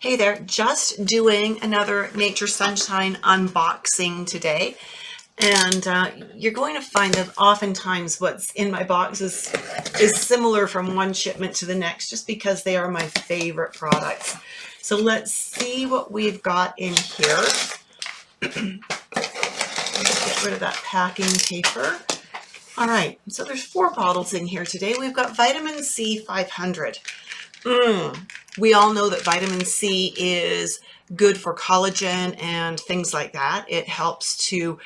Hey there, just doing another Nature Sunshine unboxing today. And you're going to find that oftentimes what's in my box is similar from one shipment to the next, just because they are my favorite products. So let's see what we've got in here. Get rid of that packing paper. All right, so there's 4 bottles in here today. We've got vitamin C 500. We all know that vitamin C is good for collagen and things like that. It helps to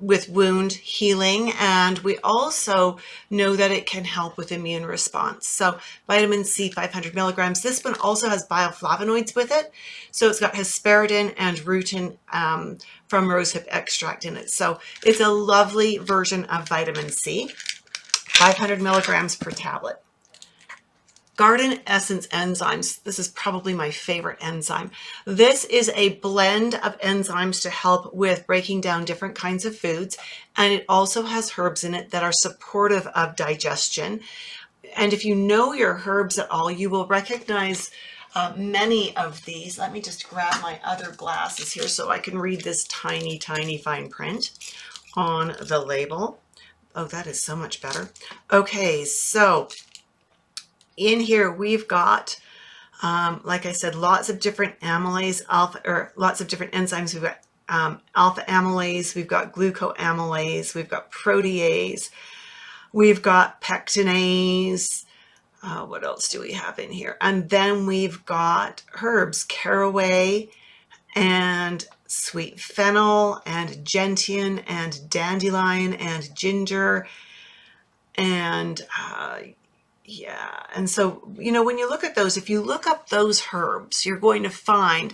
with wound healing, and we also know that it can help with immune response. So vitamin C 500 milligrams. This one also has bioflavonoids with it. So it's got hesperidin and rutin from rosehip extract in it. So it's a lovely version of vitamin C, 500 milligrams per tablet. Garden Essence Enzymes. This is probably my favorite enzyme. This is a blend of enzymes to help with breaking down different kinds of foods, and it also has herbs in it that are supportive of digestion. And if you know your herbs at all, you will recognize many of these. Let me just grab my other glasses here so I can read this tiny, tiny fine print on the label. Oh, that is so much better. Okay, so in here we've got, like I said, lots of different amylase, lots of different enzymes. We've got alpha amylase, we've got glucoamylase, we've got protease, we've got pectinase. What else do we have in here? And then we've got herbs, caraway and sweet fennel and gentian and dandelion and ginger and yeah, and so, you know, when you look at those, if you look up those herbs, you're going to find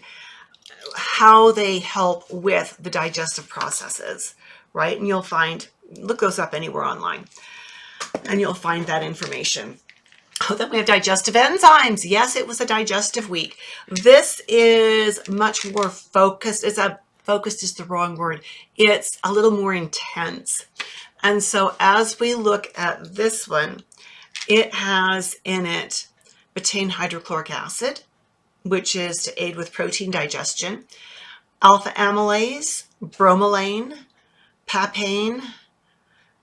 how they help with the digestive processes, right? And you'll find, look those up anywhere online, and you'll find that information. Oh, then we have digestive enzymes. Yes, it was a digestive week. This is much more focused. Focused is the wrong word. It's a little more intense. And so as we look at this one, it has in it betaine hydrochloric acid, which is to aid with protein digestion, alpha amylase, bromelain, papain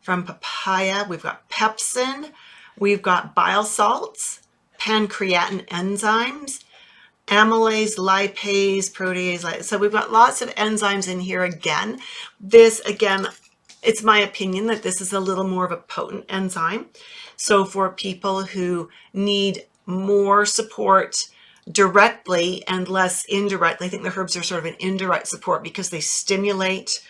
from papaya. We've got pepsin. We've got bile salts, pancreatin enzymes, amylase, lipase, protease. So we've got lots of enzymes in here again. This, again, it's my opinion that this is a little more of a potent enzyme. So for people who need more support directly and less indirectly, I think the herbs are sort of an indirect support because they stimulate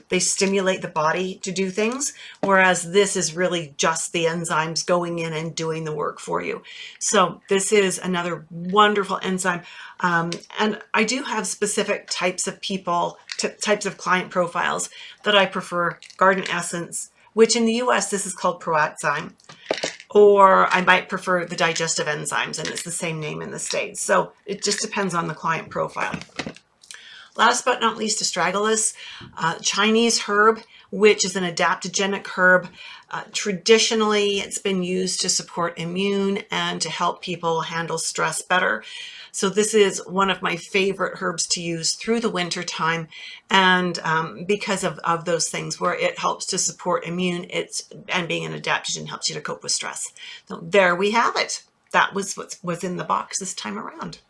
the body to do things, whereas this is really just the enzymes going in and doing the work for you. So this is another wonderful enzyme. And I do have specific types of people, types of client profiles that I prefer Garden Essence, which in the US, this is called Proactzyme, or I might prefer the digestive enzymes, and it's the same name in the States. So it just depends on the client profile. Last but not least, Astragalus, Chinese herb, which is an adaptogenic herb. Traditionally, it's been used to support immune and to help people handle stress better. So this is one of my favorite herbs to use through the winter time, and because of those things where it helps to support immune, and being an adaptogen helps you to cope with stress. So there we have it. That was what was in the box this time around.